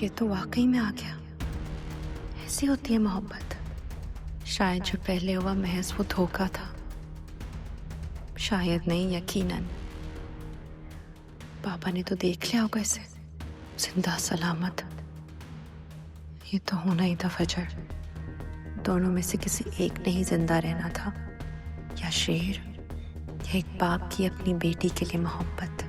ये तो वाकई में आ गया। ऐसी होती है मोहब्बत। शायद जो पहले हुआ महज वो धोखा था। शायद नहीं, यकीनन। पापा ने तो देख लिया होगा इसे जिंदा सलामत। ये तो होना ही था फजर। दोनों में से किसी एक ने ही जिंदा रहना था, या शेर, या एक बाप की अपनी बेटी के लिए मोहब्बत।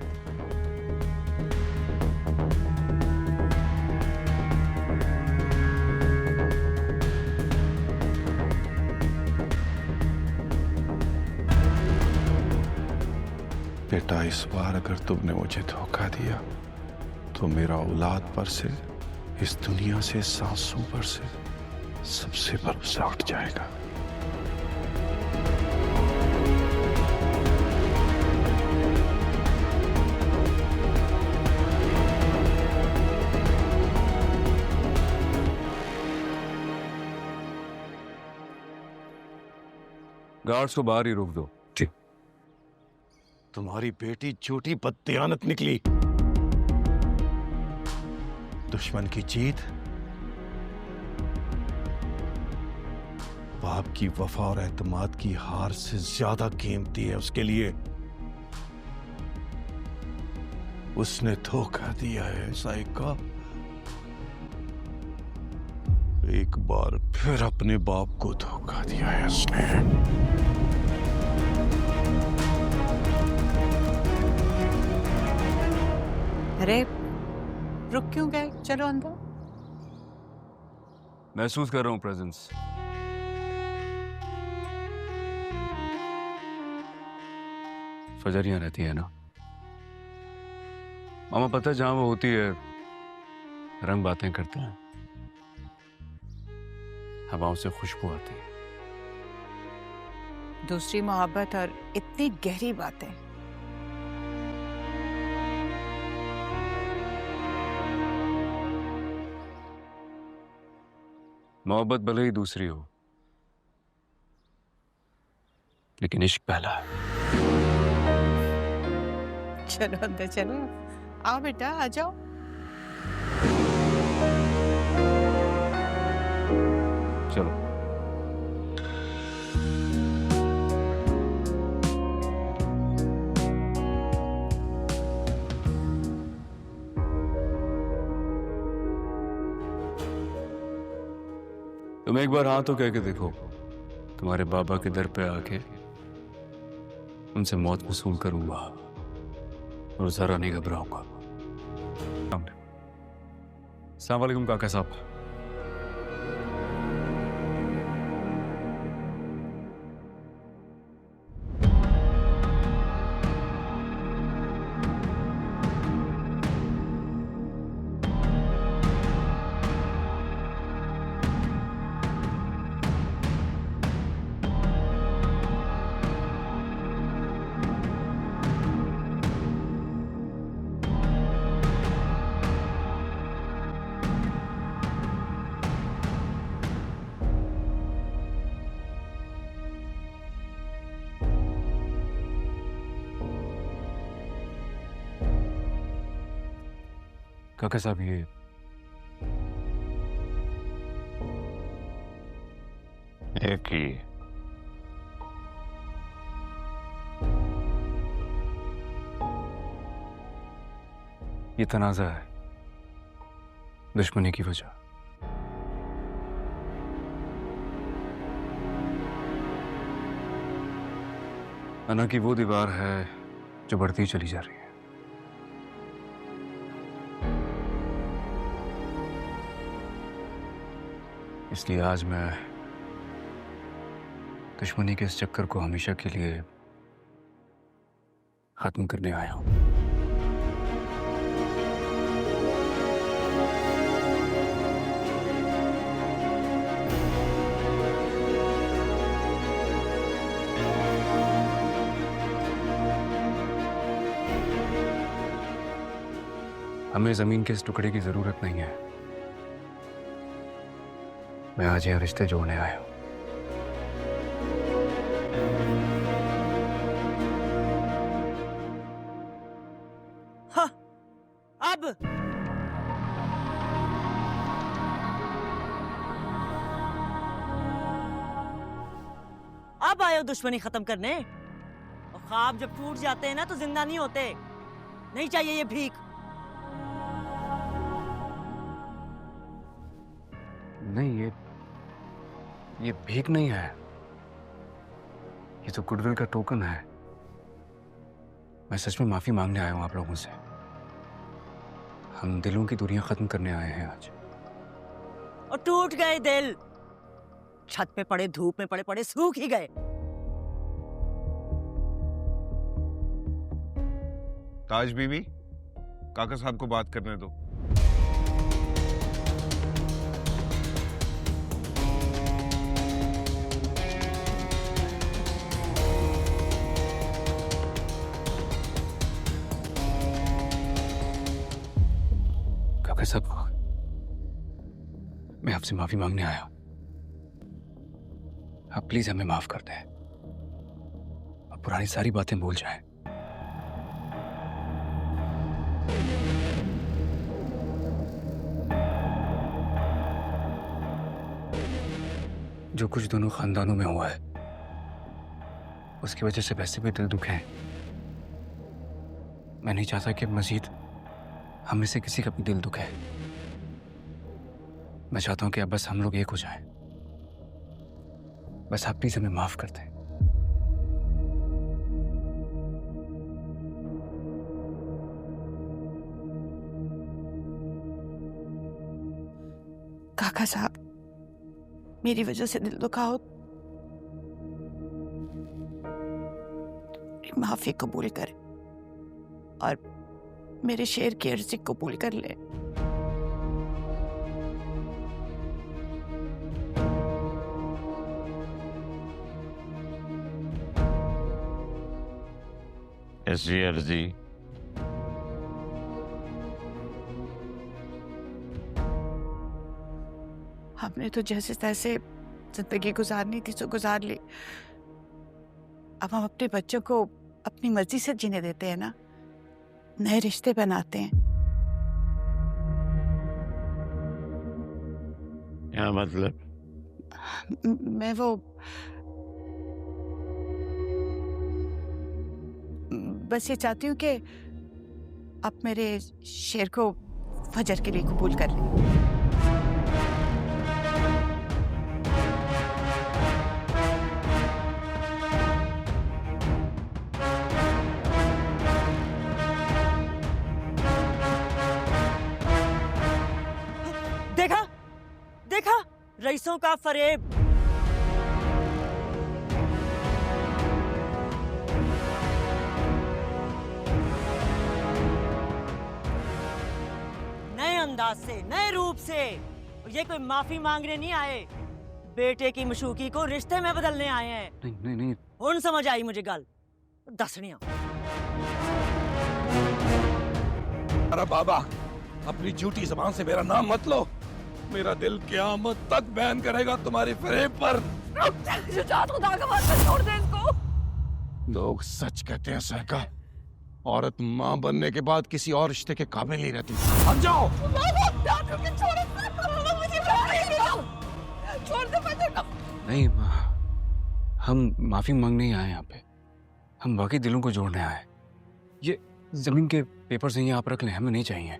बेटा, इस बार अगर तुमने मुझे धोखा दिया तो मेरा औलाद पर से, इस दुनिया से, सांसों पर से सबसे भरोसा उठ जाएगा। गार्ड्स को बाहर ही रोक दो। तुम्हारी बेटी झूठी बददियानत निकली। दुश्मन की जीत बाप की वफा और एतमाद की हार से ज्यादा कीमती है उसके लिए। उसने धोखा दिया है साइका। एक बार फिर अपने बाप को धोखा दिया है उसने। अरे रुक क्यों गए? चलो अंदर। महसूस कर रहा हूं प्रेजेंस। फजर यहाँ रहती है ना मामा? पता है जहां वो होती है रंग बातें करते हैं, हवाओं से खुशबू आती है। दूसरी मोहब्बत और इतनी गहरी बातें। मोहब्बत भले ही दूसरी हो, लेकिन इश्क पहला है। चलो अंदर चलो। आओ बेटा, आ जाओ। चलो। तुम एक बार हाँ तो कह के देखो। तुम्हारे बाबा के दर पे आके उनसे मौत वसूल करूंगा और जरा नहीं घबराऊंगा। अस्सलाम वालेकुम काका साहब। काका साहब एक ही ये तनाज़ा है दुश्मनी की वजह। अना की वो दीवार है जो बढ़ती चली जा रही है। इसलिए आज मैं दुश्मनी के इस चक्कर को हमेशा के लिए खत्म करने आया हूं। हमें जमीन के इस टुकड़े की जरूरत नहीं है। मैं आज यहाँ रिश्ते जोड़ने आया हूं। हाँ, अब आप आए हो दुश्मनी खत्म करने। और ख्वाब जब टूट जाते हैं ना तो जिंदा नहीं होते। नहीं चाहिए ये भीख। नहीं, ये भीख नहीं है, ये तो गुडविल का टोकन है। मैं सच में माफी मांगने आया हूं आप लोगों से। हम दिलों की दूरियां खत्म करने आए हैं आज। और टूट गए दिल, छत पे पड़े, धूप में पड़े पड़े सूख ही गए। ताज बीवी, काका साहब को बात करने दो। काका साहब, मैं आपसे माफी मांगने आया। आप प्लीज हमें माफ कर दें। आप पुरानी सारी बातें भूल जाएं। जो कुछ दोनों खानदानों में हुआ है उसकी वजह से वैसे भी दिल दुखे हैं। मैं नहीं चाहता कि मजीद हम में से किसी का भी दिल दुखे। मैं चाहता हूं कि अब बस हम लोग एक हो जाएं। बस आप प्लीज हमें माफ कर दें। काका साहब, मेरी वजह से दिल दुखा हो, माफी कबूल करें और मेरे शेर की अर्जी कबूल कर ले। ऐसी अर्जी हमने तो जैसे तैसे जिंदगी गुजारनी थी तो गुजार ली। अब हम अपने बच्चों को अपनी मर्जी से जीने देते हैं ना, नए रिश्ते बनाते हैं। क्या मतलब? मैं वो बस ये चाहती हूँ कि आप मेरे शेर को फजर के लिए कबूल कर लें। देखा देखा, रईसों का फरेब। नए अंदाज से, नए रूप से। और ये कोई माफी मांगने नहीं आए, बेटे की मशूकी को रिश्ते में बदलने आए हैं। नहीं नहीं नहीं, हुन समझ आई मुझे गल दसनिया। अरे बाबा, अपनी झूठी जबान से मेरा नाम मत लो। मेरा दिल क़यामत तक बयान करेगा तुम्हारी फरेब पर। खुदा का वास्ता छोड़ दे इसको। लोग सच कहते हैं सहका, औरत माँ बनने के बाद किसी और रिश्ते के काबिल नहीं रहती। हट जाओ। नहीं, हम माफी मांगने ही आए यहाँ पे। हम बाकी दिलों को जोड़ने आए। ये जमीन के पेपर से ही आप रख लें, हमें नहीं चाहिए।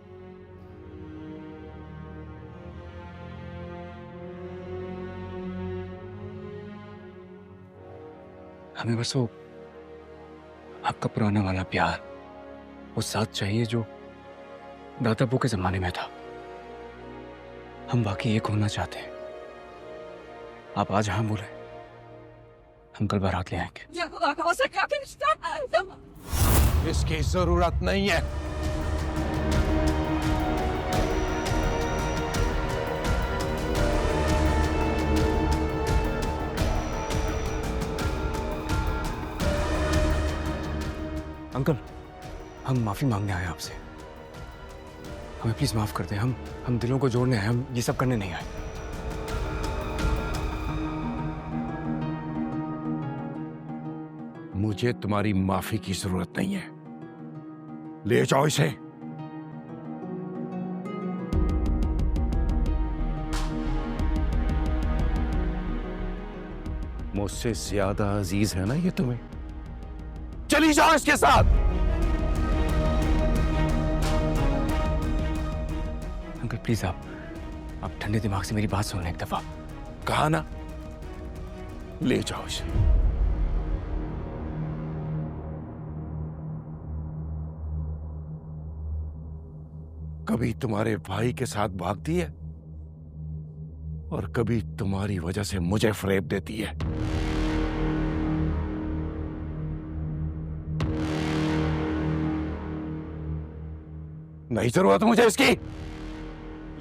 हमें बस वो आपका पुराना वाला प्यार, वो साथ चाहिए जो दादाबू के जमाने में था। हम बाकी एक होना चाहते हैं। आप आज हाँ बोले, हम कल बारात ले आएंगे। इसकी जरूरत नहीं है। अंकल, हम माफी मांगने आए आपसे। हमें प्लीज माफ कर दें। हम दिलों को जोड़ने आए, हम ये सब करने नहीं आए। मुझे तुम्हारी माफी की जरूरत नहीं है। ले जाओ इसे। मुझसे ज्यादा अजीज है ना ये तुम्हें? चली जाओ इसके साथ। अंकल प्लीज आप ठंडे दिमाग से मेरी बात सुन लें एक दफा। कहा ना, ले जाओ इसे। कभी तुम्हारे भाई के साथ भागती है और कभी तुम्हारी वजह से मुझे फरेब देती है। नहीं जरूरत मुझे इसकी,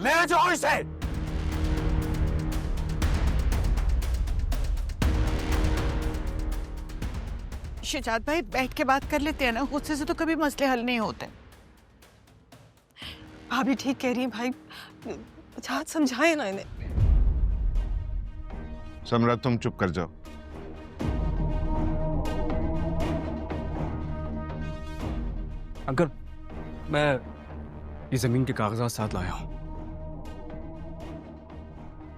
ले जाओ इसे। शुजात भाई बैठ के बात कर लेते हैं ना, गुस्से से तो कभी मसले हल नहीं होते। भाभी ठीक कह रही है भाई, चाहत समझाए ना इन्हें। सम्राट तुम चुप कर जाओ। अंकल मैं ये जमीन के कागजात साथ लाया हूं,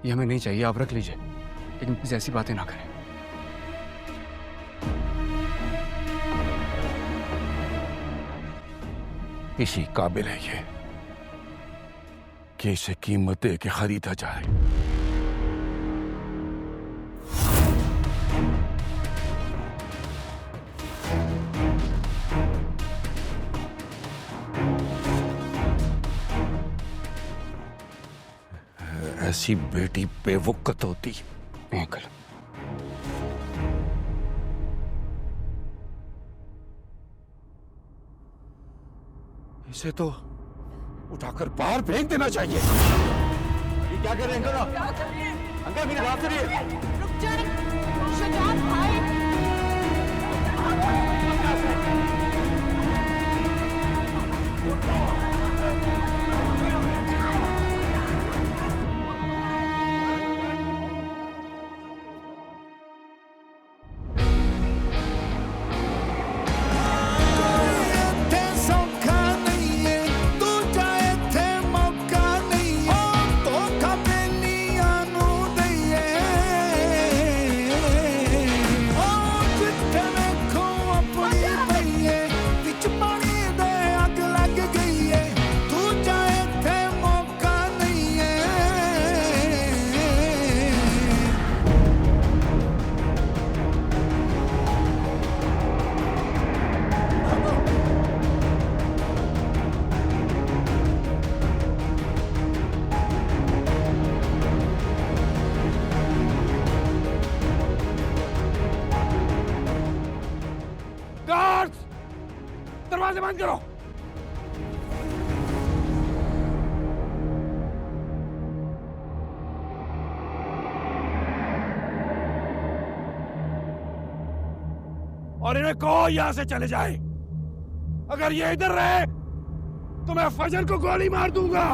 ये हमें नहीं चाहिए, आप रख लीजिए, लेकिन प्लीज ऐसी बातें ना करें। इसी काबिल है ये कि इसे कीमत दे के खरीदा जाए। ऐसी बेटी बेवकूफ होती। नहीं अंकल, इसे तो उठाकर बाहर फेंक देना चाहिए। ये क्या कर रहे हैं अंकल? अंकल मेरी बात सुनिए। रुक जाए शुजात भाई। दरवाजे बंद करो। और इन्हें कहो यहां से चले जाए। अगर ये इधर रहे तो मैं फजल को गोली मार दूंगा।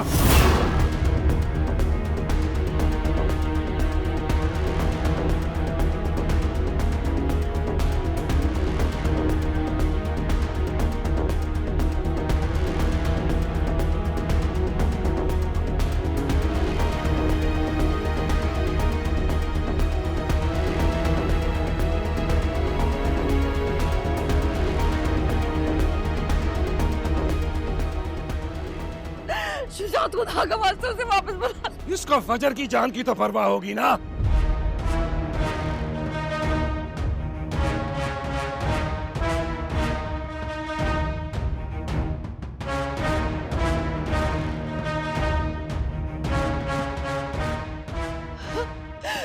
शुजात को धागा मास्टर से वापस बुला। इसको फजर की जान की तो परवाह होगी ना।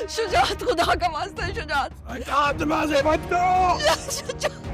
शुजात को धागा मास्टर, शुजात। दरवाजे बंद करो। शुजात